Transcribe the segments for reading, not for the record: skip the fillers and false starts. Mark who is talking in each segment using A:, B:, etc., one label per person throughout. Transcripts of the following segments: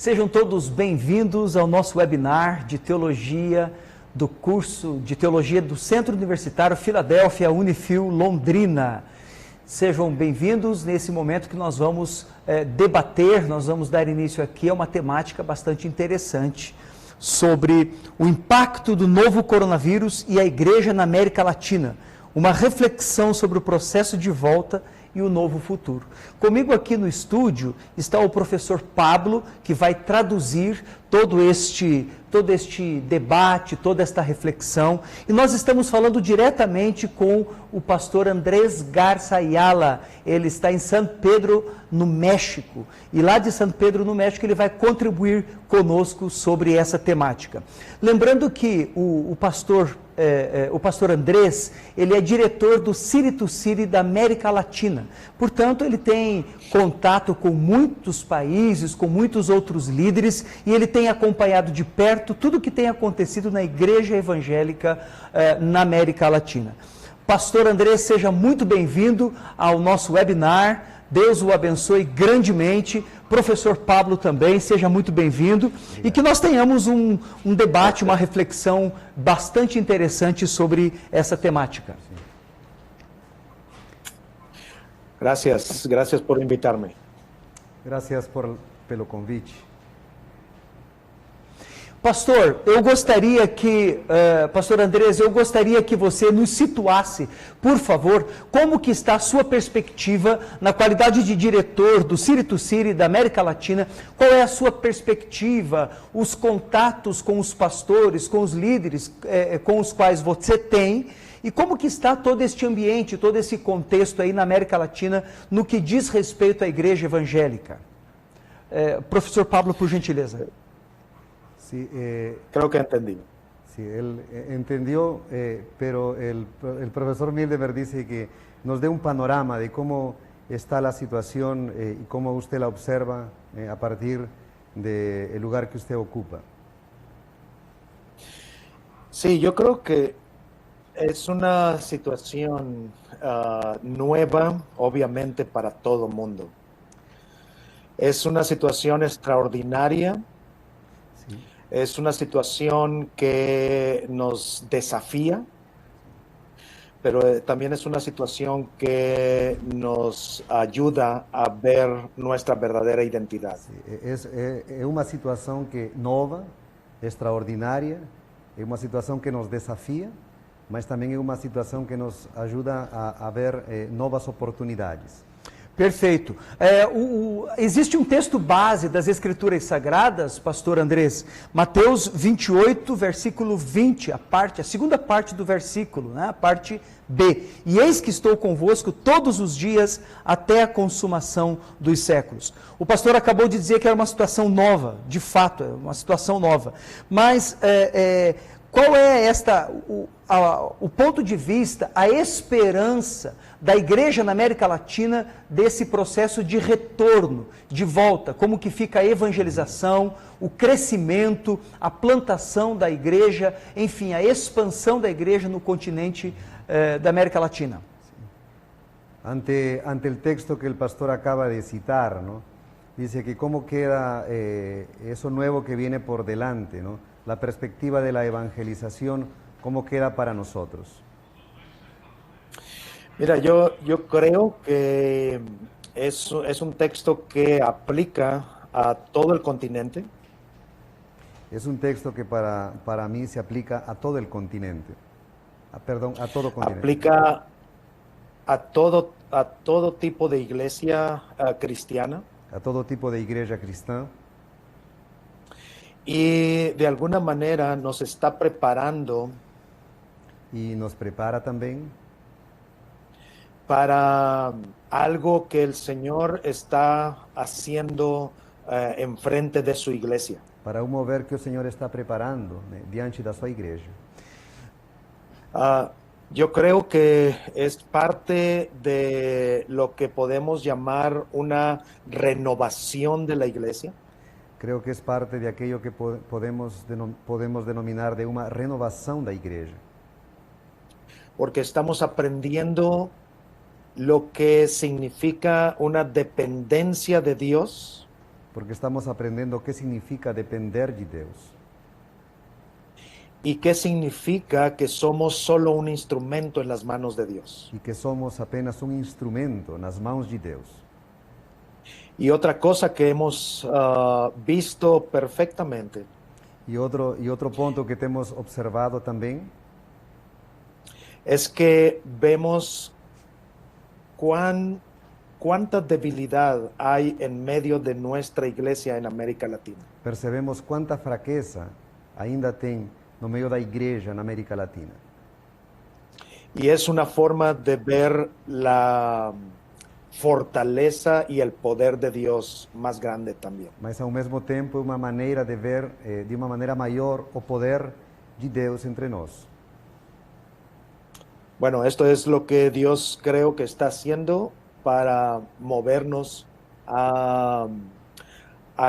A: Sejam todos bem-vindos ao nosso webinar de teologia do curso de teologia do Centro Universitário Filadélfia Unifil Londrina. Sejam bem-vindos nesse momento que nós vamos debater, nós vamos dar início aqui a uma temática bastante interessante sobre o impacto do novo coronavírus e a igreja na América Latina. Uma reflexão sobre o processo de volta e o novo futuro. Comigo aqui no estúdio está o professor Pablo, que vai traduzir todo este debate, toda esta reflexão. E nós estamos falando diretamente com o pastor Andrés Garza Ayala. Ele está em San Pedro, no México. E lá de San Pedro, no México, ele vai contribuir conosco sobre essa temática. Lembrando que o pastor Andrés, ele é diretor do City to City da América Latina. Portanto, ele tem contato com muitos países, com muitos outros líderes, e ele tem acompanhado de perto tudo o que tem acontecido na igreja evangélica na América Latina. Pastor Andrés, seja muito bem-vindo ao nosso webinar. Deus o abençoe grandemente. Professor Pablo também, seja muito bem-vindo. E que nós tenhamos um debate, uma reflexão bastante interessante sobre essa temática.
B: Gracias por invitarme.
C: Gracias pelo convite.
A: Pastor, Pastor Andrés, eu gostaria que você nos situasse, por favor, como que está a sua perspectiva na qualidade de diretor do City to City da América Latina. Qual é a sua perspectiva, os contatos com os pastores, com os líderes com os quais você tem, e como que está todo este ambiente, todo esse contexto aí na América Latina no que diz respeito à igreja evangélica? Professor Pablo, por gentileza.
C: Sí,
B: Creo que entendí.
C: Sí, él entendió, pero el profesor Mildeberg dice que nos dé un panorama de cómo está la situación y cómo usted la observa a partir del lugar que usted ocupa.
B: Sí, yo creo que es una situación nueva, obviamente, para todo el mundo. Es una situación extraordinaria.
C: Sí.
B: Es una situación que nos desafía, pero también es una situación que nos ayuda a ver nuestra verdadera identidad.
C: Sí, es una situación que nova, extraordinaria, es una situación que nos desafía, mas también es una situación que nos ayuda a ver novas oportunidades.
A: Perfeito. Existe um texto base das Escrituras Sagradas, pastor Andrés, Mateus 28, versículo 20, a segunda parte do versículo, né? A parte B. E eis que estou convosco todos os dias até a consumação dos séculos. O pastor acabou de dizer que era uma situação nova, de fato, é uma situação nova. Mas qual é o ponto de vista, a esperança da igreja na América Latina desse processo de retorno, de volta? Como que fica a evangelização, o crescimento, a plantação da igreja, enfim, a expansão da igreja no continente da América Latina?
C: Ante el texto que el pastor acaba de citar, ¿no? Dice que cómo queda eso nuevo que viene por delante, ¿no? La perspectiva de la evangelización, ¿cómo queda para nosotros?
B: Mira, yo creo que es un texto que aplica a todo el continente.
C: Es un texto que para mí se aplica a todo el continente. A todo continente.
B: Aplica a todo tipo de iglesia cristiana.
C: A todo tipo de iglesia cristiana.
B: Y de alguna manera nos está preparando.
C: Y nos prepara también
B: para algo que el Señor está haciendo enfrente de su iglesia.
C: Para un mover que el Señor está preparando diante de su iglesia.
B: Yo creo que es parte de lo que podemos llamar una renovación de la iglesia.
C: Creo que es parte de aquello que podemos denominar de una renovación de la iglesia.
B: Porque estamos aprendiendo lo que significa una dependencia de Dios
C: porque estamos aprendendo qué significa depender de Deus.
B: ¿Y qué significa que somos solo un instrumento en las manos de Dios?
C: E que somos apenas um instrumento nas mãos de Deus.
B: Y otra cosa que hemos visto perfectamente
C: E outro ponto que temos observado também
B: es que vemos cuánta debilidad hay en medio de nuestra iglesia en América Latina.
C: percebemos quanta fraqueza ainda tem no meio da igreja na América Latina.
B: Y es una forma de ver la fortaleza y el poder de Dios más grande también.
C: Mas ao mesmo tempo é uma maneira de ver de uma maneira maior o poder de Deus entre nós.
B: Bueno, esto es lo que Dios creo que está haciendo para movernos a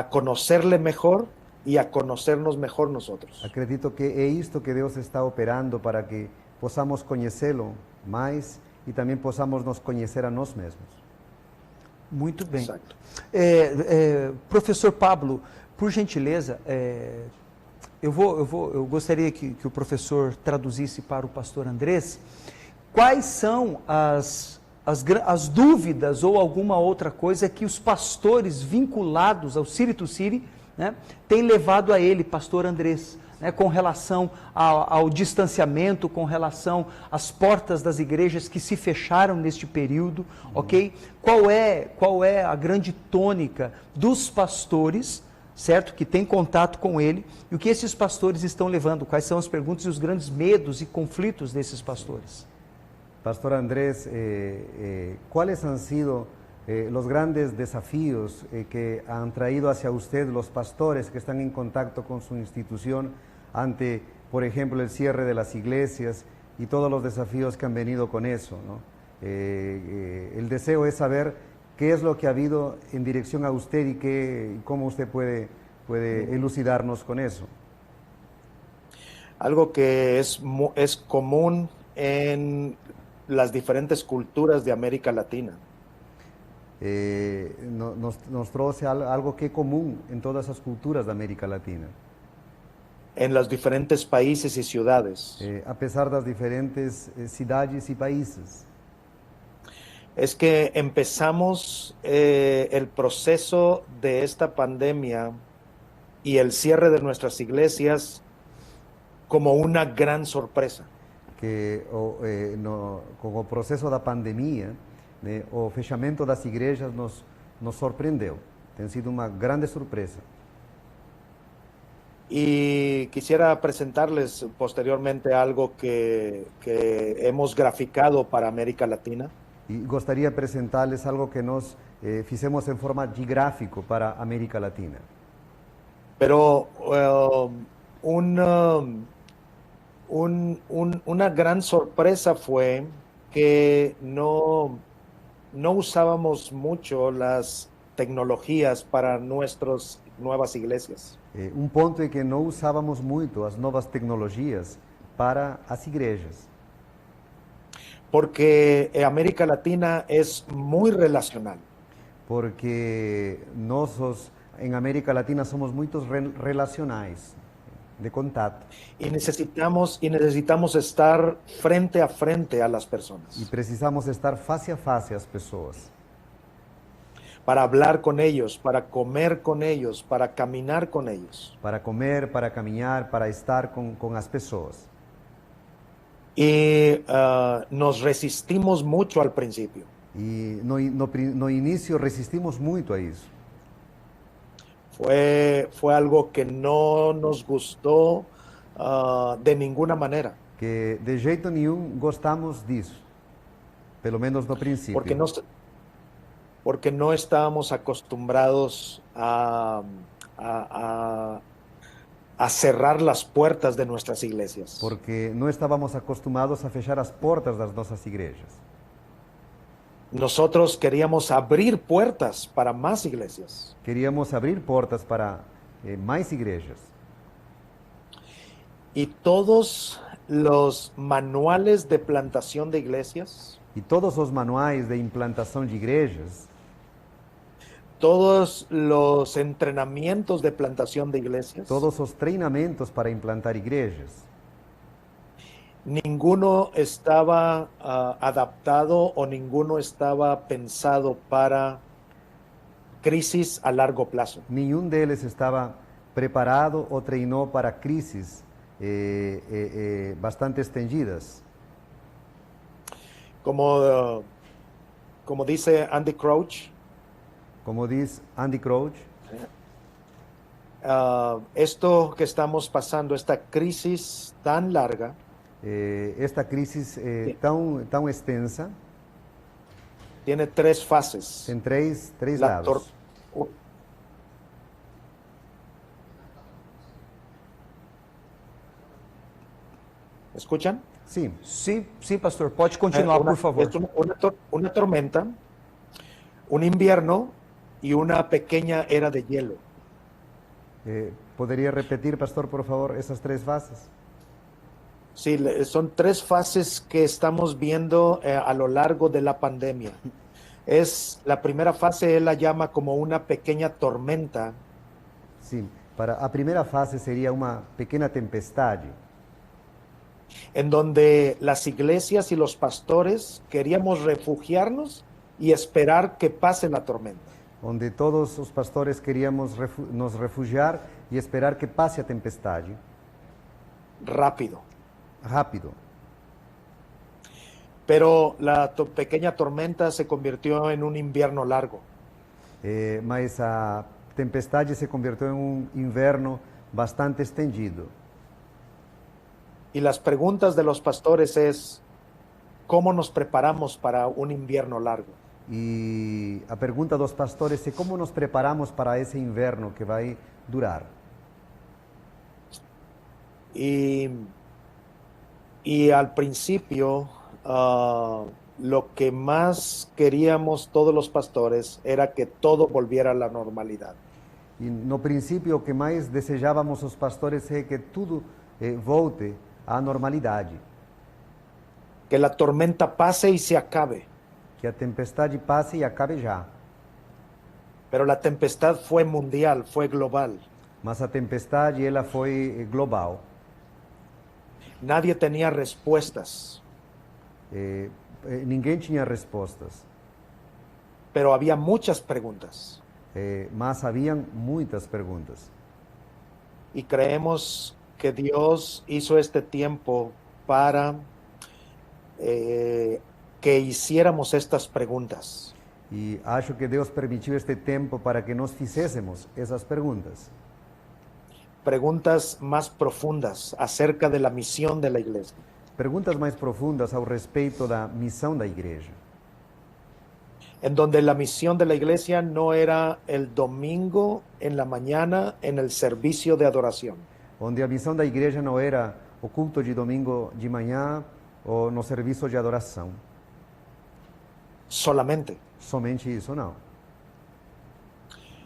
B: conocerle mejor y a conocernos mejor nosotros.
C: Acredito que é isto que Deus está operando para que possamos conhecê-lo mais e também possamos nos conhecer a nós mesmos.
A: Muito bem.
B: Exacto.
A: Professor Pablo, por gentileza, eu gostaria que o professor traduzisse para o pastor Andrés quais são as dúvidas ou alguma outra coisa que os pastores vinculados ao City to City, né, têm levado a ele, pastor Andrés, né, com relação ao distanciamento, com relação às portas das igrejas que se fecharam neste período, ok? Qual é a grande tônica dos pastores, certo, que tem contato com ele, e o que esses pastores estão levando? Quais são as perguntas e os grandes medos e conflitos desses pastores?
C: Pastor Andrés, ¿cuáles han sido los grandes desafíos que han traído hacia usted los pastores que están en contacto con su institución ante, por ejemplo, el cierre de las iglesias y todos los desafíos que han venido con eso, ¿no? El deseo es saber qué es lo que ha habido en dirección a usted y cómo usted puede elucidarnos con eso.
B: Algo que es común en las diferentes culturas de América Latina.
C: Nos trouxe algo que é comum em todas as culturas da América Latina.
B: En los diferentes países y ciudades.
C: A pesar das diferentes cidades e países.
B: Es que empezamos el proceso de esta pandemia y el cierre de nuestras iglesias como una gran sorpresa.
C: Que com o processo da pandemia, né, o fechamento das igrejas nos surpreendeu. Tem sido uma grande surpresa.
B: Y quisiera presentarles posteriormente algo que hemos graficado para América Latina.
C: E gostaria de apresentar-lhes algo que nós fizemos em forma de gráfico para a América Latina.
B: Pero una gran sorpresa fue que no usábamos mucho las tecnologías para nuestras nuevas iglesias.
C: Um ponto é que não usávamos muito as novas tecnologias para as igrejas.
B: Porque América Latina es muy relacional.
C: Porque nós em América Latina somos muito relacionais, de contato.
B: Y necesitamos estar frente a frente a las personas.
C: E precisamos estar face a face às pessoas.
B: Para hablar con ellos, para comer con ellos, para caminar con ellos.
C: Para comer, para caminhar, para estar com as pessoas.
B: Y nos resistimos mucho al principio.
C: E no início resistimos muito a isso.
B: Fue algo que no nos gustó de ninguna manera.
C: Que de jeito nenhum gostamos disso, pelo menos no princípio.
B: Porque no estábamos acostumbrados a cerrar las puertas de nuestras iglesias.
C: Porque não estávamos acostumados a fechar as portas das nossas igrejas.
B: Nosotros queríamos abrir puertas para más iglesias.
C: Queríamos abrir portas para mais igrejas.
B: Y todos los manuales de plantación de iglesias,
C: E todos os manuais de implantação de igrejas,
B: todos los entrenamientos de plantación de iglesias,
C: todos os treinamentos para implantar igrejas,
B: ninguno estaba adaptado o ninguno estaba pensado para crisis a largo plazo.
C: nenhum deles estava preparado ou treinou para crises bastante estendidas.
B: Como dice Andy Crouch,
C: Como diz Andy Crouch,
B: esto que estamos pasando, esta crisis tan larga,
C: esta crisis tão extensa
B: tiene tres fases.
C: tem três
B: La tor-
C: lados.
B: ¿Escuchan?
C: Sim,
A: Sim, sim, pastor. Pode continuar, por favor.
B: Es una tormenta, un invierno y una pequeña era de hielo.
C: poderia repetir, pastor, por favor, essas três fases?
B: Sí, son tres fases que estamos viendo a lo largo de la pandemia. La primera fase, él la llama como una pequeña tormenta,
C: Sim, para a primeira fase seria uma pequena tempestade,
B: en donde las iglesias y los pastores queríamos refugiarnos y esperar que pase la tormenta.
C: onde todos os pastores queríamos nos refugiar e esperar que passe a tempestade
B: Rápido.
C: rápido.
B: Pero la pequeña tormenta se convirtió en un invierno largo.
C: Mas a tempestade se converteu em inverno bastante estendido.
B: Y las preguntas de los pastores es, ¿cómo nos preparamos para un invierno largo?
C: E a pergunta dos pastores é como nos preparamos para esse inverno que vai durar.
B: Y al principio, lo que más queríamos todos los pastores era que todo volviera a la normalidad.
C: E no princípio, o que mais desejávamos os pastores é que tudo volte à normalidade,
B: Que la tormenta pase y se acabe.
C: que a tempestade passe e acabe já.
B: Pero la tempestad fue mundial, fue global.
C: Mas a tempestade ela foi global.
B: Nadie tenía respuestas,
C: Ninguém tinha respostas,
B: pero había muchas preguntas.
C: mas haviam muitas perguntas.
B: Y creemos que Dios hizo este tiempo para que hiciéramos estas preguntas.
C: E acho que Deus permitiu este tempo para que nós fizéssemos essas perguntas.
B: Preguntas más profundas acerca de la misión de la iglesia.
C: Perguntas mais profundas ao respeito da missão da igreja.
B: En donde la misión de la iglesia no era el domingo en la mañana en el servicio de adoración.
C: Onde a missão da igreja não era o culto de domingo de manhã ou no serviço de adoração.
B: Solamente.
C: Somente isso, não.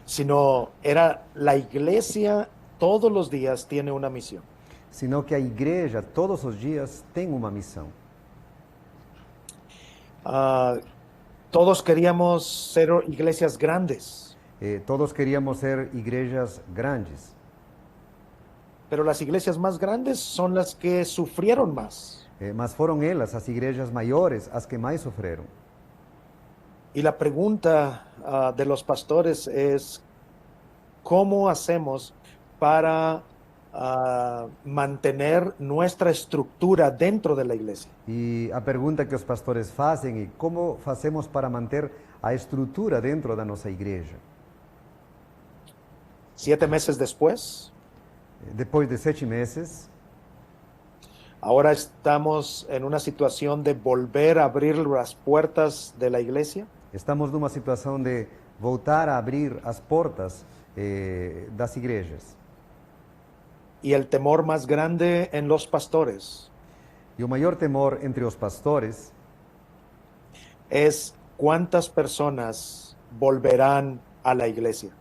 B: Sino era la iglesia todos los días tiene una misión.
C: Sino que a igreja, todos os dias, tem uma missão.
B: Todos queríamos ser iglesias grandes,
C: Todos queríamos ser igrejas grandes,
B: pero las iglesias más grandes son las que sufrieron más.
C: mas foram elas, as igrejas maiores, as que mais sofreram.
B: Y la pregunta de los pastores es, ¿cómo hacemos para mantener nuestra estructura dentro de la iglesia?
C: E a pergunta que os pastores fazem é como fazemos para manter a estrutura dentro da nossa igreja?
B: 7 meses después,
C: Depois de 7 meses,
B: ahora estamos en una situación de volver a abrir las puertas de la iglesia.
C: estamos numa situação de voltar a abrir as portas das igrejas.
B: Y el temor más grande en los pastores
C: E o maior temor entre os pastores
B: es cuántas personas volverán a la iglesia.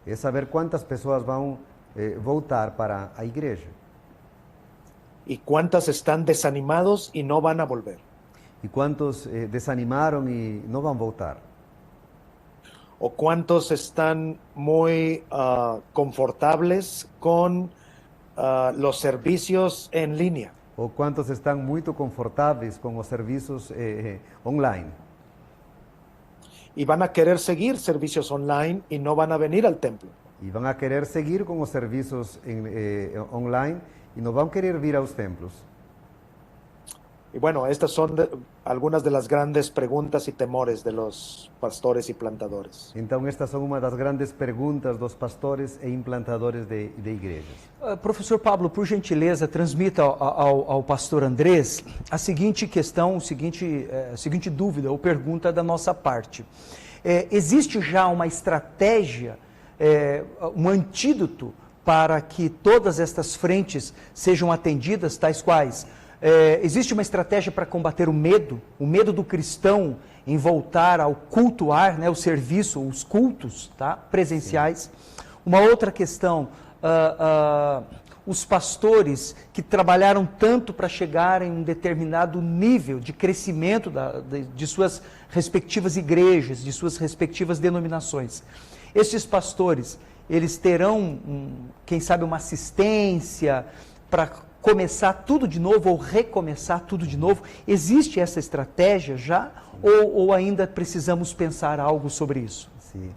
C: é saber quantas pessoas vão voltar para a igreja
B: Y cuántas están desanimados y no van a volver.
C: e quantos desanimaram e não vão voltar.
B: ¿O cuántos están muy confortables con los servicios en línea?
C: ¿O cuántos están muy confortables con los servicios online?
B: Y van a querer seguir servicios online y no van a venir al templo.
C: Y van a querer seguir con los servicios online y no van a querer vir a los templos.
B: Y bueno, estas son algunas de las grandes preguntas y temores de los pastores y plantadores.
C: Então, estas são uma das grandes perguntas dos pastores e implantadores de igrejas.
A: Professor Pablo, por gentileza, transmita ao pastor Andrés a seguinte questão, a seguinte dúvida ou pergunta da nossa parte. Existe já uma estratégia, um antídoto para que todas estas frentes sejam atendidas, tais quais? Existe uma estratégia para combater o medo do cristão em voltar ao cultuar, né, o serviço, os cultos, tá, presenciais. Sim. Uma outra questão, os pastores que trabalharam tanto para chegar em um determinado nível de crescimento de suas respectivas igrejas, de suas respectivas denominações. Esses pastores, eles terão, quem sabe, uma assistência para começar tudo de novo ou recomeçar tudo de novo? Existe essa estratégia já ou ainda precisamos pensar algo sobre isso?
C: Sí.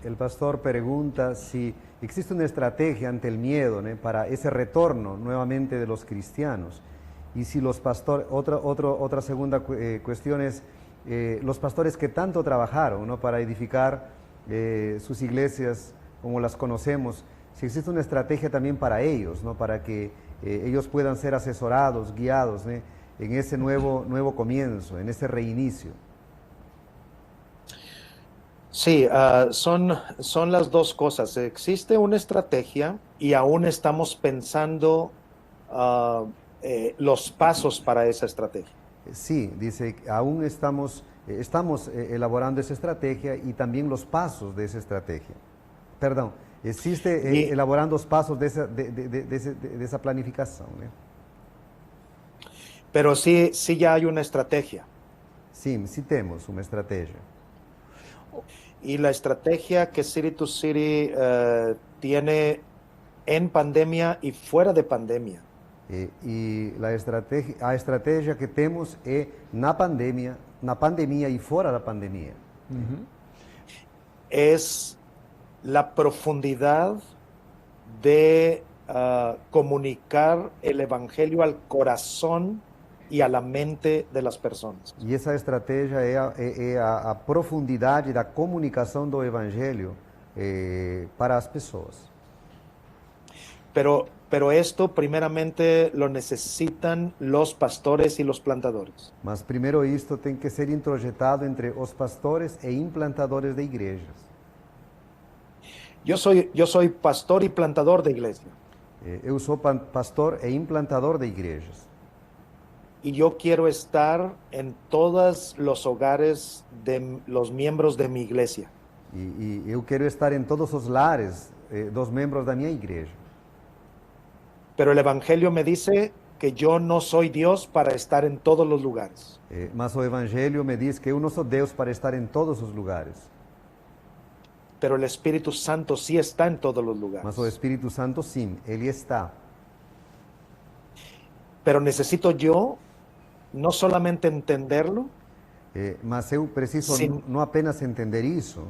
C: El pastor pregunta si existe una estrategia ante el miedo, ¿no?, para ese retorno nuevamente de los cristianos. Y si los pastores, otra segunda cuestión es los pastores que tanto trabajaron, ¿no?, para edificar sus iglesias como las conocemos, si existe una estrategia también para ellos, ¿no?, para que ellos puedan ser asesorados, guiados, ¿no?, en ese nuevo comienzo, en ese reinicio.
B: Sí, son las dos cosas. Existe una estrategia y aún estamos pensando los pasos para esa estrategia.
C: Sí, dice, aún estamos elaborando esa estrategia y también los pasos de esa estrategia. Perdón, existe elaborando los pasos de esa planificación, ¿no?
B: Pero sí ya hay una estrategia.
C: Sí tenemos una estrategia.
B: Y la estrategia que City to City tiene en pandemia y fuera de pandemia.
C: Y la estrategia que tenemos es na pandemia y fuera de la pandemia.
B: Uh-huh. Es la profundidad de comunicar el evangelio al corazón y a la mente de las personas.
C: E essa estratégia é a profundidade da comunicação do evangelho para as pessoas.
B: Pero esto primeramente lo necesitan los pastores y los plantadores.
C: Mas primeiro isto tem que ser introjetado entre os pastores e implantadores de igrejas.
B: Yo soy pastor y plantador de iglesia.
C: Eu sou pastor e implantador de igrejas.
B: Y yo quiero estar en todos los hogares de los miembros de mi iglesia.
C: E eu quero estar em todos os lares dos membros da minha igreja.
B: Pero el evangelio me dice que yo no soy Dios para estar en todos los lugares.
C: Mas o evangelho me diz que eu não sou Deus para estar em todos os lugares.
B: Pero el Espíritu Santo sí está en todos los lugares.
C: Mas o Espírito Santo sim, ele está.
B: Pero necesito yo no solamente entenderlo,
C: mas eu preciso não apenas entender isso,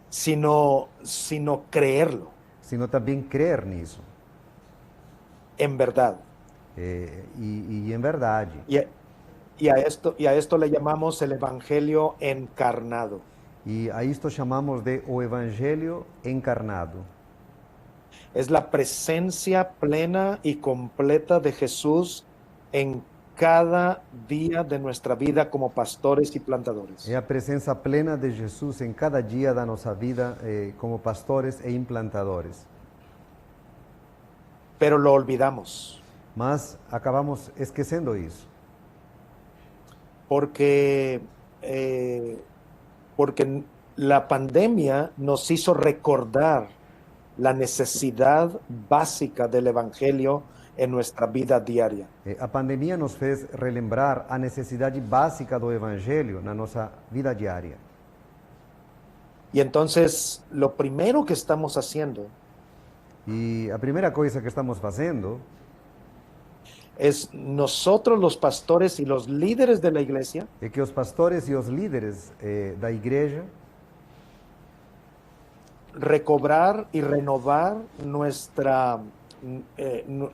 B: sino creerlo.
C: Sino também crer nisso.
B: En verdad.
C: Y en verdade.
B: Y a esto le llamamos el evangelio encarnado.
C: E a isto chamamos de o evangelho encarnado.
B: Es la presencia plena y completa de Jesús en cada día de nuestra vida como pastores y plantadores.
C: É a presença plena de Jesus em cada dia da nossa vida como pastores e implantadores.
B: Pero lo olvidamos.
C: Mas acabamos esquecendo isso.
B: Porque la pandemia nos hizo recordar la necesidad básica del evangelio en nuestra vida diaria.
C: A pandemia nos fez relembrar a necessidade básica do evangelho na nossa vida diária.
B: Y entonces lo primero que estamos haciendo
C: E a primeira coisa que estamos fazendo
B: es nosotros los pastores y los líderes de la iglesia
C: é que os pastores e os líderes da igreja
B: recobrar y renovar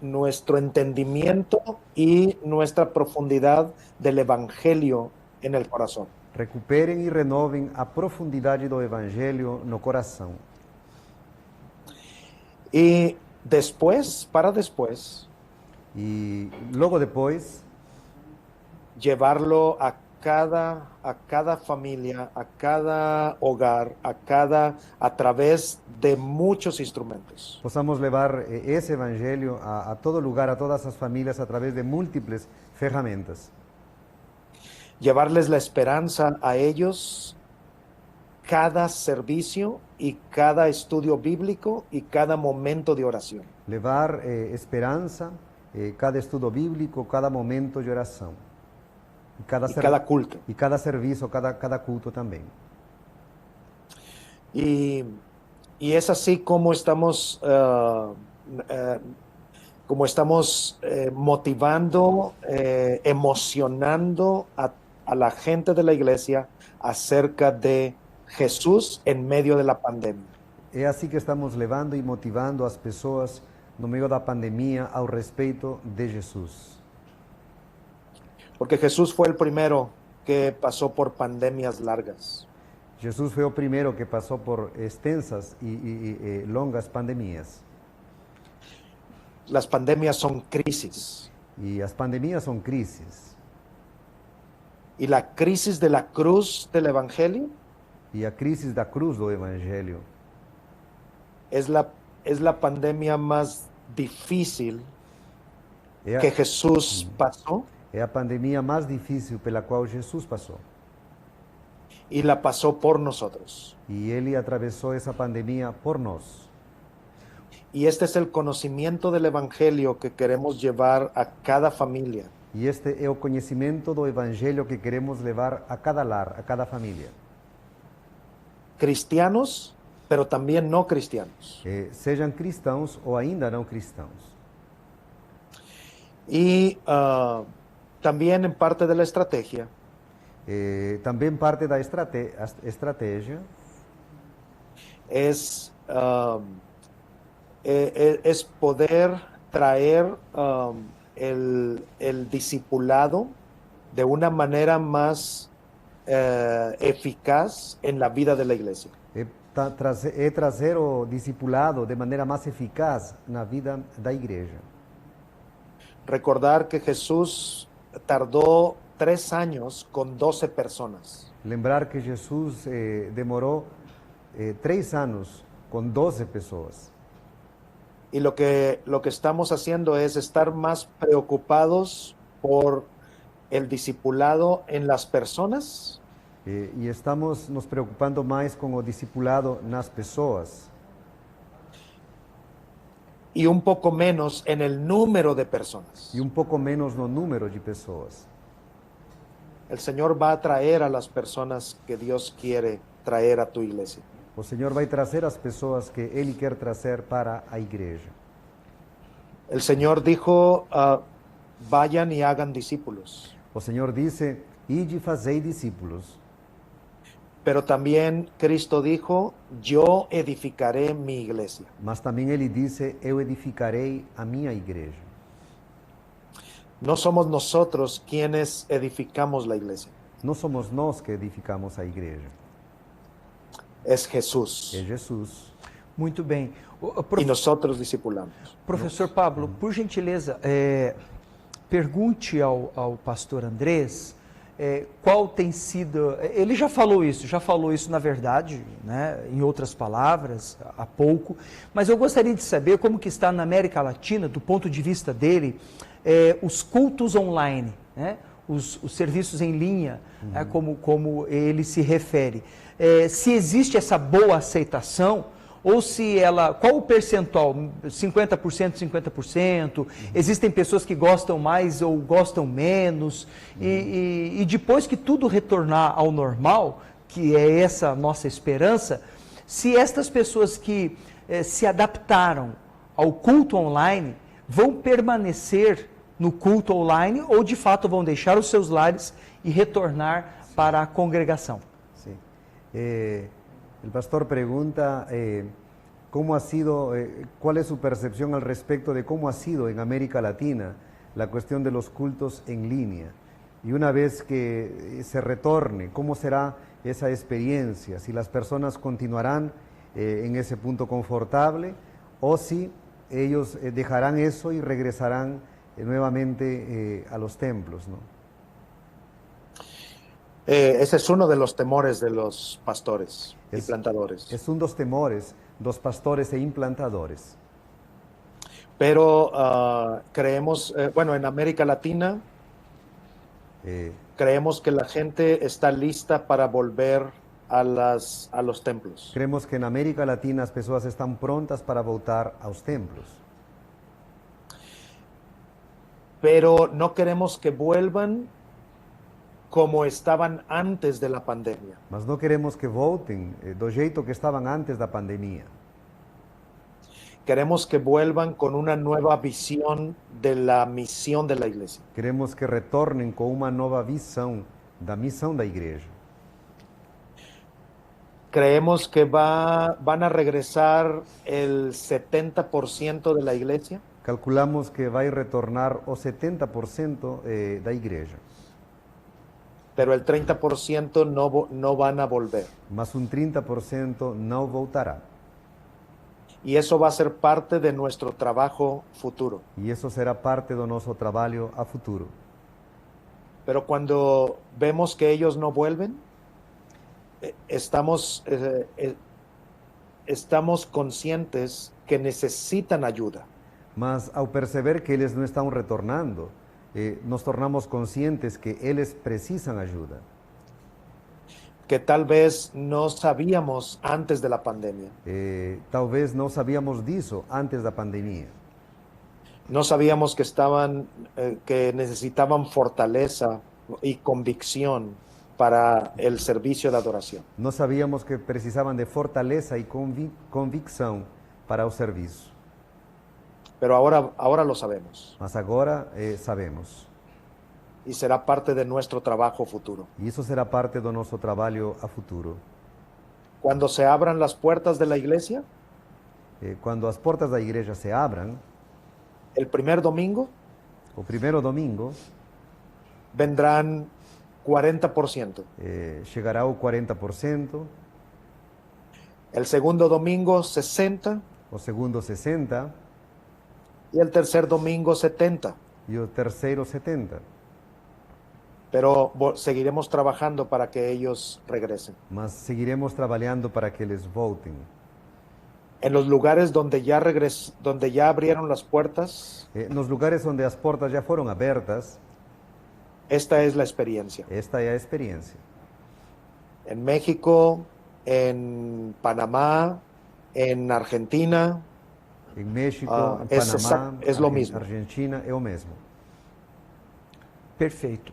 B: nuestro entendimiento y nuestra profundidad del evangelio en el corazón.
C: recuperem e renovem a profundidade do evangelho no coração.
B: Y después, para después,
C: E logo depois,
B: llevarlo a cada familia, a cada hogar, a través de muchos instrumentos.
C: possamos levar esse evangelho a todo lugar, a todas as famílias, através de múltiples ferramentas.
B: Llevarles la esperanza a ellos cada servicio y cada estudio bíblico y cada momento de oración.
C: Levar esperança, cada estudo bíblico, cada momento de oração.
B: Y cada culto.
C: E cada serviço, cada culto também.
B: Y es así como estamos, motivando, emocionando a la gente de la iglesia acerca de Jesús en medio de la pandemia.
C: É assim que estamos levando e motivando as pessoas no meio da pandemia ao respeito de Jesus.
B: Porque Jesús fue el primero que pasó por pandemias largas.
C: Jesus foi o primeiro que passou por extensas e longas pandemias.
B: Las pandemias son crisis.
C: E as pandemias são crises.
B: Y la crisis de la cruz del Evangelio
C: E a crise da cruz do Evangelho
B: es la pandemia más difícil
C: é
B: que
C: a,
B: Jesús pasó
C: é a pandemia mais difícil pela qual Jesus passou.
B: y la pasó por nosotros.
C: E ele atravessou essa pandemia por nós.
B: Y este es el conocimiento del Evangelio que queremos llevar a cada familia,
C: E este é o conhecimento do Evangelho que queremos levar a cada lar, a cada família.
B: cristianos, pero también no cristianos.
C: Sejam cristãos ou ainda não cristãos.
B: Y también en parte de la estrategia
C: Também parte da estratégia
B: es poder traer el discipulado de una manera más eficaz en la vida de la iglesia.
C: trazer o discipulado de maneira mais eficaz na vida da igreja.
B: Recordar que Jesús tardó 3 años con 12 personas.
C: Lembrar que Jesus demorou 3 anos com 12 pessoas.
B: Y lo que estamos haciendo es estar más preocupados por el discipulado en las personas
C: E estamos nos preocupando mais com o discipulado nas pessoas
B: y un poco menos en el número de personas.
C: e pouco menos no número de pessoas.
B: El Señor va a traer a las personas que Dios quiere traer a tu iglesia.
C: O Senhor vai trazer as pessoas que Ele quer trazer para a igreja.
B: El Señor dijo, vayan y hagan discípulos.
C: O Senhor disse, ide e fazei discípulos.
B: Pero también Cristo dijo, yo edificaré mi iglesia.
C: Mas também Ele disse, eu edificarei a minha igreja.
B: No somos nosotros quienes edificamos la iglesia.
C: Não somos nós que edificamos a igreja.
B: Es Jesús.
C: É Jesus.
A: Muito bem.
B: Y nosotros discipulamos.
A: Professor Pablo, por gentileza, pergunte ao pastor Andrés qual tem sido... Ele já falou isso na verdade, né, em outras palavras, há pouco, mas eu gostaria de saber como que está na América Latina, do ponto de vista dele, os cultos online, né, os serviços em linha, como ele se refere. Se existe essa boa aceitação, ou se ela, qual o percentual, 50%, 50%, existem pessoas que gostam mais ou gostam menos, e depois que tudo retornar ao normal, que é essa nossa esperança, se estas pessoas que se adaptaram ao culto online vão permanecer no culto online ou de fato vão deixar os seus lares e retornar para a congregação.
C: Sí. El pastor pregunta cómo ha sido, cuál es su percepción al respecto de cómo ha sido en América Latina la cuestión de los cultos en línea. Y una vez que se retorne, ¿cómo será esa experiencia? Si las personas continuarán en ese punto confortable o si ellos dejarán eso y regresarán nuevamente a los templos, ¿no?
B: Ese es uno de los temores de los pastores y plantadores.
C: Es un dos temores dos pastores e implantadores.
B: Pero creemos, bueno, en América Latina, creemos que la gente está lista para volver a los templos.
C: Creemos que en América Latina as pessoas estão prontas para voltar aos templos.
B: Pero no queremos que vuelvan como estaban antes de la pandemia.
C: Mas não queremos que voltem do jeito que estavam antes da pandemia.
B: Queremos que vuelvan con una nueva visión de la misión de la iglesia.
C: Queremos que retornem com uma nova visão da missão da igreja.
B: Creemos que van a regresar el 70% de la iglesia.
C: Calculamos que vai retornar o 70% da igreja.
B: Pero el 30% no van a volver.
C: Mas 30% não voltará.
B: Y eso va a ser parte de nuestro trabajo futuro.
C: E isso será parte do nosso trabalho a futuro.
B: Pero cuando vemos que ellos no vuelven, estamos conscientes que necesitan ayuda.
C: Mas ao perceber que eles não estão retornando, nos tornamos conscientes que eles precisam ajuda.
B: Que tal vez no sabíamos antes de la pandemia.
C: Talvez não sabíamos disso antes da pandemia.
B: No sabíamos que necesitaban fortaleza y convicción para el servicio de adoración.
C: Não sabíamos que precisavam de fortaleza e convicção para o serviço.
B: Pero ahora lo sabemos.
C: Mas agora sabemos.
B: Y será parte de nuestro trabajo futuro.
C: E isso será parte do nosso trabalho a futuro.
B: Cuando se abran las puertas de la iglesia,
C: quando as portas da igreja se abram,
B: el primer domingo,
C: o primeiro domingo,
B: vendrán 40%.
C: Chegará o 40%,
B: el segundo domingo 60%,
C: o segundo 60%
B: y el tercer domingo 70%.
C: e o terceiro 70%.
B: Pero seguiremos trabajando para que ellos regresen.
C: Mas seguiremos trabalhando para que eles voltem.
B: En los lugares donde ya abrieron las puertas,
C: Nos lugares onde as portas já foram abertas,
B: esta es la experiencia.
C: esta é a experiência.
B: En México, en Panamá, en Argentina,
C: Em México, em
B: es
C: Panamá,
B: lo mismo.
C: Argentina é o mesmo.
A: Perfeito.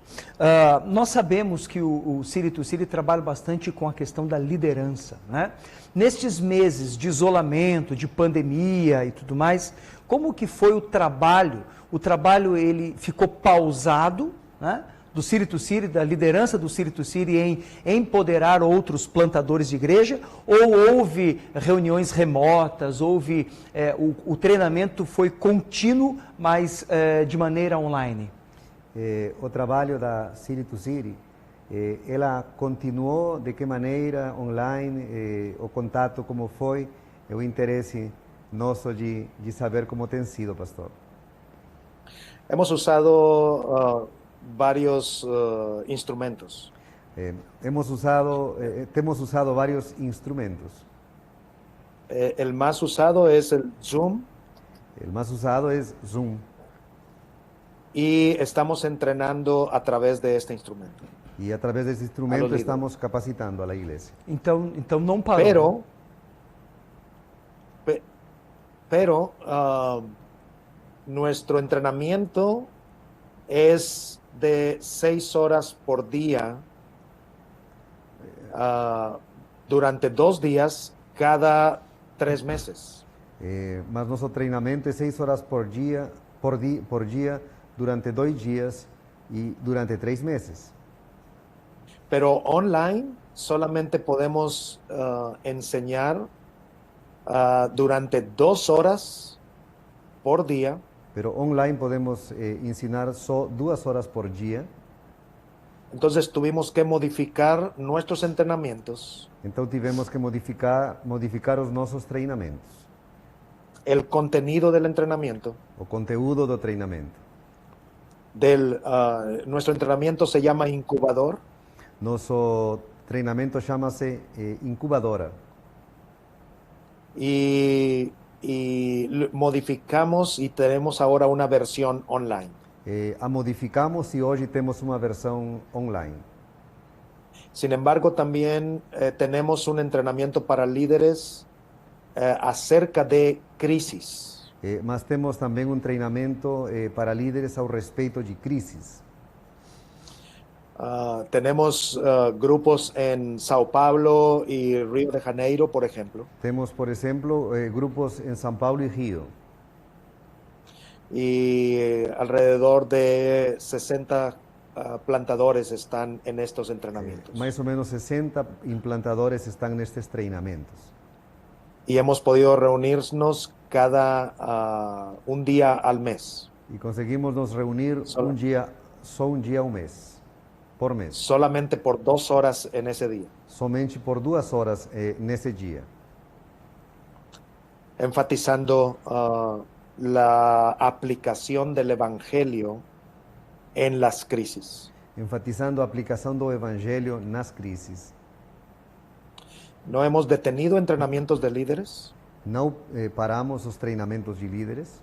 A: Nós sabemos que o Ciri to Ciri trabalha bastante com a questão da liderança, né? Nestes meses de isolamento, de pandemia e tudo mais, como que foi o trabalho? O trabalho ele ficou pausado, né? Do Ciri to Ciri, da liderança do Ciri to Ciri em empoderar outros plantadores de igreja, ou houve reuniões remotas, houve o treinamento foi contínuo, mas de maneira online?
C: O trabalho da Ciri to Ciri, ela continuou de que maneira online, o contato como foi, o interesse nosso de saber como tem sido, pastor.
B: Hemos usado varios instrumentos.
C: Temos usado vários instrumentos.
B: El más usado es el Zoom.
C: El mais usado é Zoom.
B: Y estamos entrenando a través de este instrumento.
C: E através desse instrumento estamos capacitando a igreja.
A: Então não parou.
B: Pero nuestro entrenamiento es de 6 horas por día durante 2 días cada 3 meses.
C: Mas nosso treinamento é 6 horas por dia, por dia, durante 2 dias e durante 3 meses.
B: Pero online solamente podemos enseñar durante 2 horas por día.
C: Pero online podemos ensinar só 2 horas por dia.
B: Entonces tuvimos que modificar nuestros entrenamientos,
C: Então tivemos que modificar os nossos treinamentos,
B: el contenido del entrenamiento.
C: o conteúdo do treinamento.
B: Nuestro entrenamiento se llama incubador.
C: Nosso treinamento chama-se incubadora.
B: Y modificamos y tenemos ahora una versión online.
C: A modificamos e hoje temos uma versão online.
B: Sin embargo, también tenemos un entrenamiento para líderes acerca de crisis.
C: Mas temos também um treinamento para líderes ao respeito de crises.
B: Tenemos grupos en Sao Paulo y Río de Janeiro, por ejemplo.
C: Temos, por exemplo, grupos em São Paulo e Rio.
B: Y alrededor de 60 plantadores están en estos entrenamientos.
C: Mais ou menos 60 implantadores estão nestes treinamentos.
B: Y hemos podido reunirnos un día al mes.
C: E conseguimos nos reunir
B: Só
C: um dia ao mês, por mês.
B: Solamente por 2 horas en ese día.
C: Somente por 2 horas nesse dia.
B: Enfatizando la aplicación del evangelio en las crisis.
C: Enfatizando a aplicação do evangelho nas crises.
B: No hemos detenido entrenamientos de líderes,
C: Não paramos os treinamentos de líderes,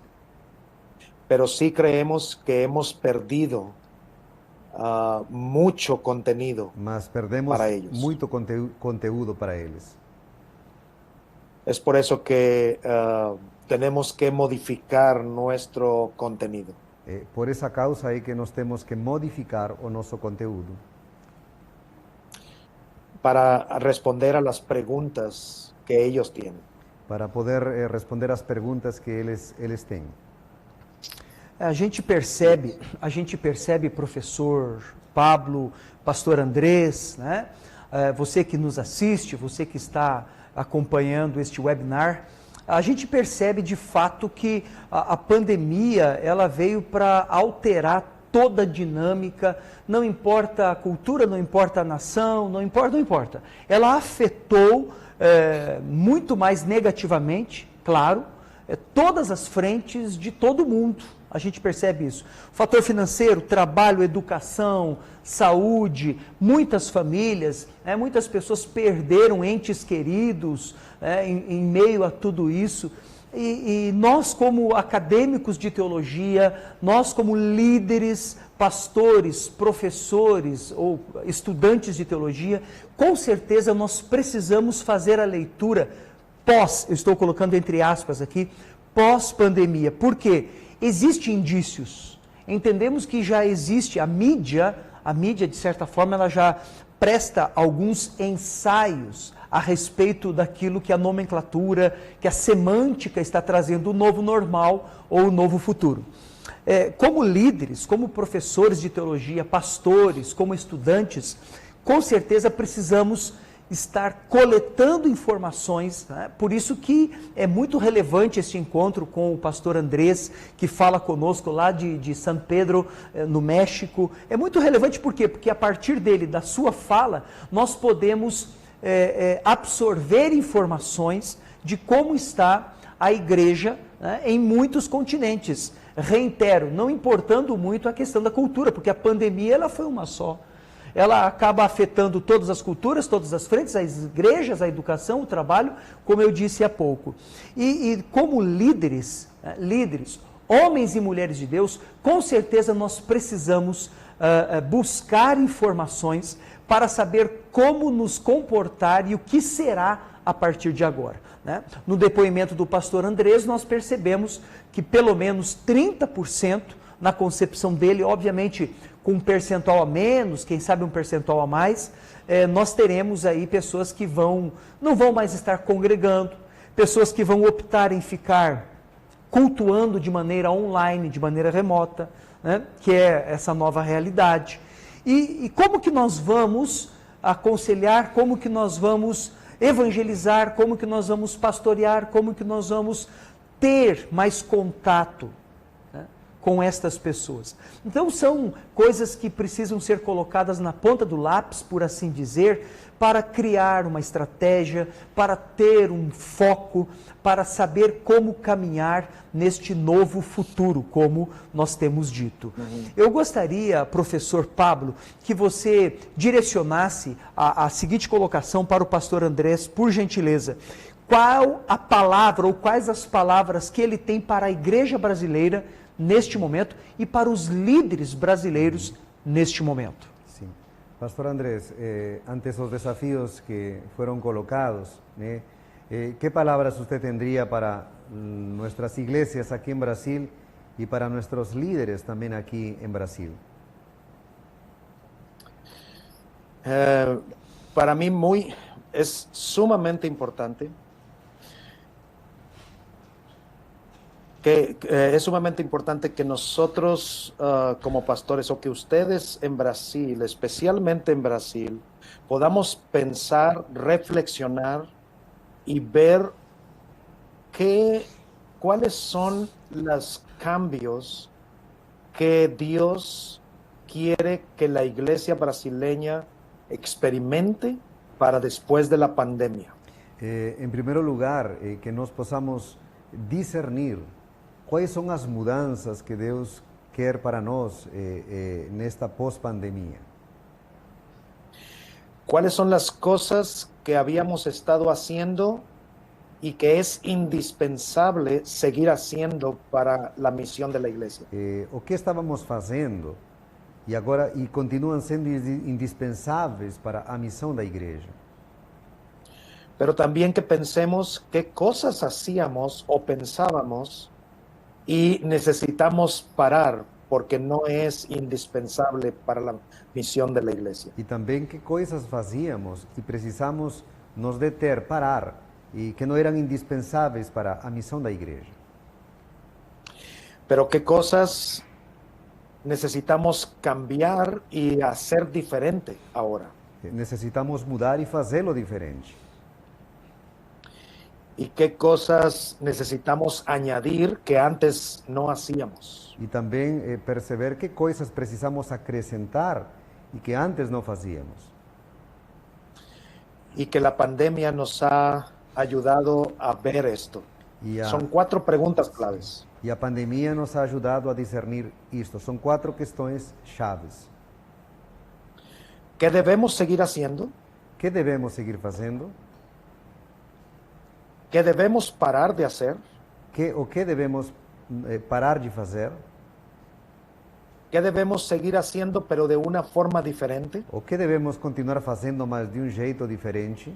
B: pero sí creemos que hemos perdido mucho contenido
C: mas perdemos
B: para ellos.
C: muito conteúdo para eles.
B: Es por eso que tenemos que modificar nuestro contenido.
C: Por essa causa é que nós temos que modificar o nosso conteúdo
B: para responder a las preguntas que ellos tienen.
C: para poder responder às perguntas que eles têm.
A: A gente percebe, professor Pablo, pastor Andrés, né? Você que nos assiste, você que está acompanhando este webinar, a gente percebe de fato que a pandemia ela veio para alterar toda a dinâmica, não importa a cultura, não importa a nação, não importa. Ela afetou muito mais negativamente, claro, todas as frentes de todo mundo. A gente percebe isso. Fator financeiro, trabalho, educação, saúde, muitas famílias, muitas pessoas perderam entes queridos em meio a tudo isso. E nós, como acadêmicos de teologia, nós, como líderes, pastores, professores ou estudantes de teologia, com certeza nós precisamos fazer a leitura eu estou colocando entre aspas aqui, pós-pandemia. Por quê? Existem indícios. Entendemos que já existe a mídia, de certa forma, ela já presta alguns ensaios a respeito daquilo que a nomenclatura, que a semântica está trazendo o novo normal ou o novo futuro. Como líderes, como professores de teologia, pastores, como estudantes, com certeza precisamos estar coletando informações, né? Por isso que é muito relevante esse encontro com o pastor Andrés, que fala conosco lá de San Pedro, no México. É muito relevante por quê? Porque a partir dele, da sua fala, nós podemos absorver informações de como está a igreja, né, em muitos continentes. Reitero, não importando muito a questão da cultura, porque a pandemia ela foi uma só. Ela acaba afetando todas as culturas, todas as frentes, as igrejas, a educação, o trabalho, como eu disse há pouco. E como líderes, homens e mulheres de Deus, com certeza nós precisamos buscar informações para saber como nos comportar e o que será a partir de agora, né? No depoimento do pastor Andrés, nós percebemos que pelo menos 30% na concepção dele, obviamente com um percentual a menos, quem sabe um percentual a mais, nós teremos aí pessoas que não vão mais estar congregando, pessoas que vão optar em ficar cultuando de maneira online, de maneira remota, né, que é essa nova realidade. E como que nós vamos aconselhar, como que nós vamos evangelizar, como que nós vamos pastorear, como que nós vamos ter mais contato, né, com estas pessoas. Então são coisas que precisam ser colocadas na ponta do lápis, por assim dizer, para criar uma estratégia, para ter um foco, para saber como caminhar neste novo futuro, como nós temos dito. Eu gostaria, professor Pablo, que você direcionasse a seguinte colocação para o pastor Andrés, por gentileza. Qual a palavra ou quais as palavras que ele tem para a igreja brasileira neste momento e para os líderes brasileiros neste momento?
C: Sim. Pastor Andrés, ante esos desafíos que fueron colocados, ¿qué palabras usted tendría para nuestras iglesias aquí en Brasil y para nuestros líderes también aquí en Brasil?
B: Para mí es sumamente importante que nosotros como pastores, o que ustedes en Brasil, especialmente en Brasil, podamos pensar, reflexionar y ver cuáles son los cambios que Dios quiere que la iglesia brasileña experimente para después de la pandemia.
C: En primer lugar, que nos podamos discernir quais são as mudanças que Deus quer para nós nesta pós-pandemia.
B: ¿Cuáles son las cosas que habíamos estado haciendo y que es indispensable seguir haciendo para la misión de la iglesia?
C: O que estávamos fazendo e agora continuam sendo indispensáveis para a missão da igreja.
B: Pero también que pensemos qué cosas hacíamos o pensábamos y necesitamos parar porque no es indispensable para la misión de la iglesia.
C: E também que coisas fazíamos e precisamos nos deter, parar, e que não eram indispensáveis para a missão da igreja.
B: Pero qué cosas necesitamos cambiar y hacer diferente ahora.
C: Necessitamos mudar e fazê-lo diferente.
B: Y qué cosas necesitamos añadir que antes no hacíamos.
C: E também perceber que coisas precisamos acrescentar e que antes não fazíamos.
B: Y que la pandemia nos ha ayudado a ver esto. Son 4 preguntas claves.
C: E a pandemia nos ha ajudado a discernir isto. São 4 questões chaves.
B: ¿Qué debemos seguir haciendo?
C: Que devemos seguir fazendo?
B: ¿Qué debemos parar de hacer?
C: O que devemos parar de fazer?
B: ¿Qué debemos seguir haciendo pero de una forma diferente?
C: O que devemos continuar fazendo, mas de um jeito diferente?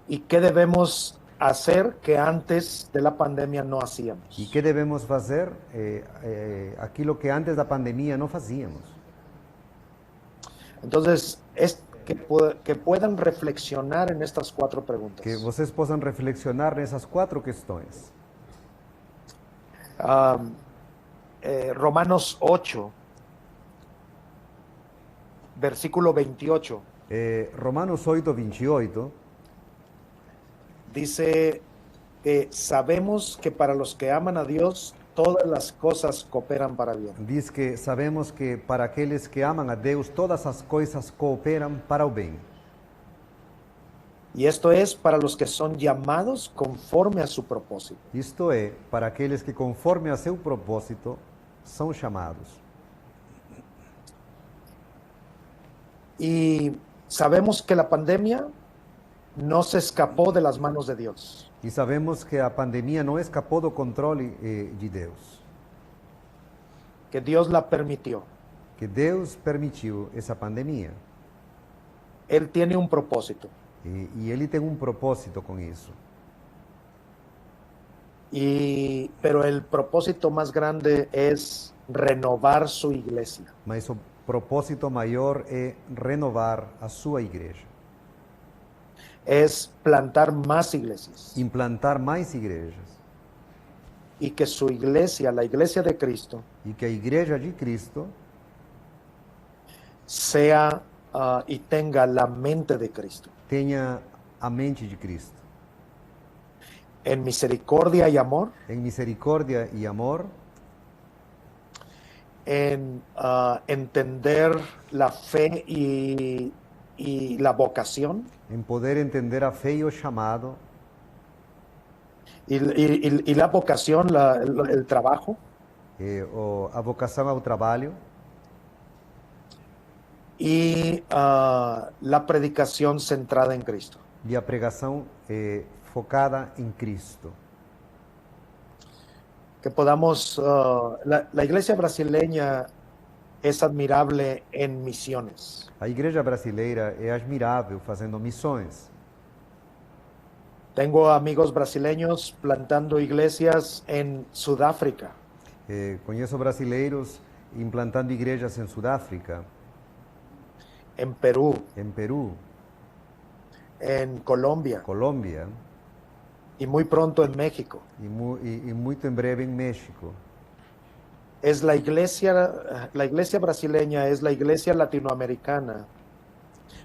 B: ¿Y qué debemos hacer que antes de la pandemia no hacíamos?
C: E que devemos fazer aquilo que antes da pandemia não fazíamos?
B: Entonces, que puedan reflexionar en estas 4 preguntas.
C: Que vocês possam reflexionar nessas 4 questões.
B: Romanos 8, versículo 28.
C: Romanos 8, 28.
B: Dice que sabemos que para los que aman a Dios, todas las cosas cooperan para bien.
C: Diz que sabemos que para aqueles que amam a Deus, todas as coisas cooperam para o bem.
B: Y esto es para los que son llamados conforme a su propósito.
C: Isto é, para aqueles que conforme a seu propósito são chamados.
B: Y sabemos que la pandemia no se escapó de las manos de Dios.
C: E sabemos que a pandemia não escapou do controle de Deus.
B: Que Dios la permitió.
C: Que Deus permitiu essa pandemia.
B: Él tiene un propósito.
C: E Ele tem um propósito com isso.
B: pero el propósito más grande es renovar su iglesia.
C: Mas o propósito maior é renovar a sua igreja,
B: Es plantar más iglesias
C: implantar mais igrejas,
B: y que su iglesia, la iglesia de Cristo,
C: e que a igreja de Cristo
B: sea y tenga la mente de Cristo,
C: tenha a mente de Cristo,
B: en misericordia y amor,
C: em misericórdia e amor,
B: en entender la fe y la vocación
C: em poder entender a fé e o chamado,
B: y la vocación, el trabajo,
C: a vocação ao trabalho
B: y la predicación centrada en Cristo.
C: e a pregação focada em Cristo.
B: Que podamos, la iglesia brasileña es admirable en misiones.
C: A igreja brasileira é admirável fazendo missões.
B: Tengo amigos brasileños plantando iglesias en Sudáfrica,
C: Conheço brasileiros implantando igrejas em Sudáfrica,
B: en Perú,
C: em Peru,
B: en Colombia
C: Colômbia
B: y muy pronto en México.
C: e muito em breve em México.
B: Es la iglesia brasileña es la iglesia latinoamericana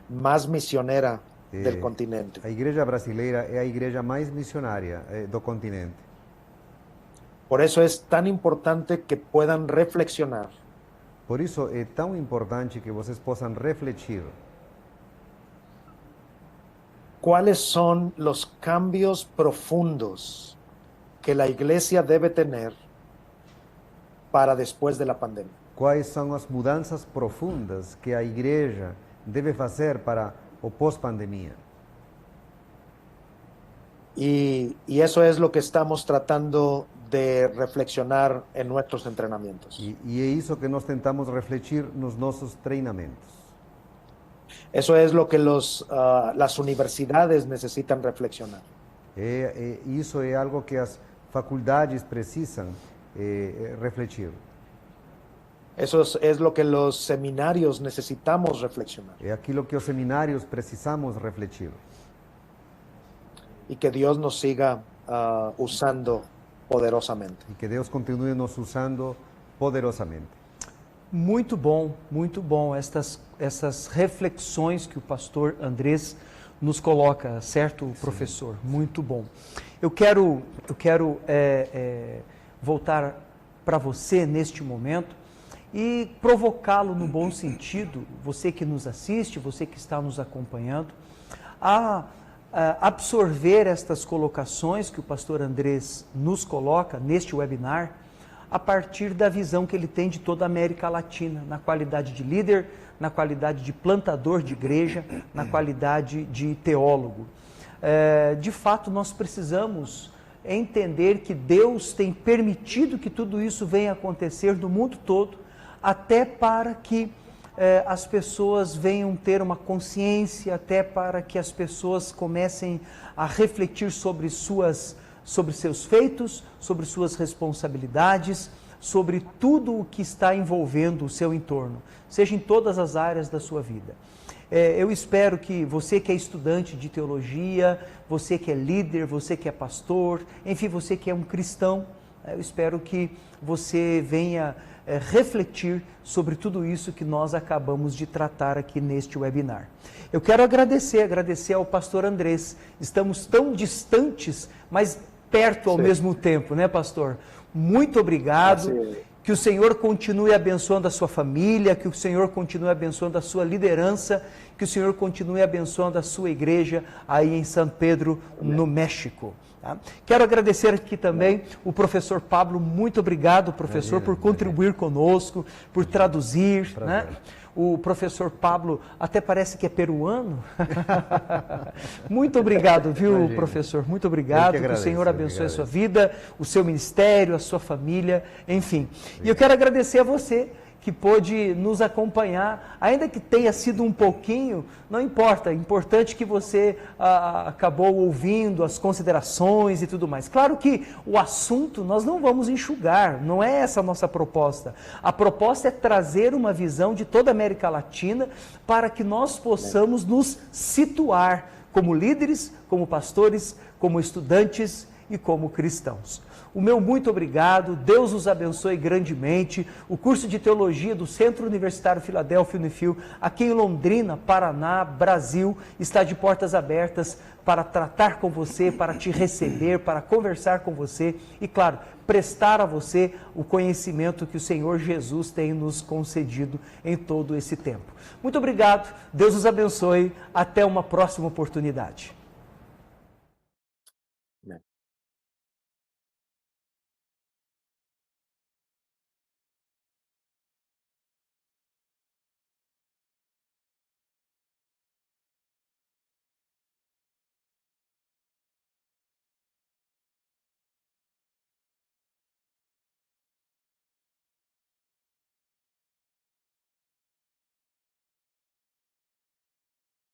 B: más misionera del continente.
C: A igreja brasileira é a igreja mais missionária do continente.
B: Por eso es tan importante que puedan reflexionar
C: Por isso é tão importante que vocês possam refletir
B: cuáles son los cambios profundos que la iglesia debe tener para después de la pandemia.
C: quais são as mudanças profundas que a igreja deve fazer para o pós-pandemia.
B: Y eso es lo que estamos tratando de reflexionar en nuestros entrenamientos.
C: E é isso que nós tentamos refletir nos nossos treinamentos.
B: Eso es lo que las universidades necesitan reflexionar.
C: Isso é algo que as faculdades precisam refletir.
B: Eso es lo que los seminarios necesitamos reflexionar.
C: É aquilo que os seminários precisamos refletir.
B: Y que Dios nos siga usando poderosamente.
C: E que Deus continue nos usando poderosamente.
A: Muito bom essas reflexões que o pastor Andrés nos coloca, certo, professor? Muito bom. Eu quero voltar para você neste momento e provocá-lo no bom sentido, você que nos assiste, você que está nos acompanhando, a absorver estas colocações que o pastor Andrés nos coloca neste webinar, a partir da visão que ele tem de toda a América Latina, na qualidade de líder, na qualidade de plantador de igreja, na qualidade de teólogo. De fato, nós precisamos entender que Deus tem permitido que tudo isso venha acontecer no mundo todo, até para que as pessoas venham ter uma consciência, até para que as pessoas comecem a refletir sobre seus feitos, sobre suas responsabilidades, sobre tudo o que está envolvendo o seu entorno, seja em todas as áreas da sua vida. Eu espero que você que é estudante de teologia, você que é líder, você que é pastor, enfim, você que é um cristão, eu espero que você venha refletir sobre tudo isso que nós acabamos de tratar aqui neste webinar. Eu quero agradecer ao pastor Andrés. Estamos tão distantes, mas perto ao mesmo tempo, né, pastor? Muito obrigado. Que o Senhor continue abençoando a sua família, que o Senhor continue abençoando a sua liderança, que o Senhor continue abençoando a sua igreja aí em São Pedro, no México. Tá? Quero agradecer aqui também o professor Pablo. Muito obrigado, professor, por contribuir conosco, por traduzir, né? O professor Pablo até parece que é peruano. Muito obrigado, viu,
C: Imagina.
A: Professor? Muito obrigado. Que o Senhor abençoe a sua vida, o seu ministério, a sua família, enfim. E eu quero agradecer a você que pôde nos acompanhar, ainda que tenha sido um pouquinho, não importa, é importante que você acabou ouvindo as considerações e tudo mais. Claro que o assunto nós não vamos enxugar, não é essa a nossa proposta. A proposta é trazer uma visão de toda a América Latina para que nós possamos nos situar como líderes, como pastores, como estudantes e como cristãos. O meu muito obrigado, Deus os abençoe grandemente. O curso de teologia do Centro Universitário Filadélfia Unifil, aqui em Londrina, Paraná, Brasil, está de portas abertas para tratar com você, para te receber, para conversar com você e, claro, prestar a você o conhecimento que o Senhor Jesus tem nos concedido em todo esse tempo. Muito obrigado, Deus os abençoe, até uma próxima oportunidade.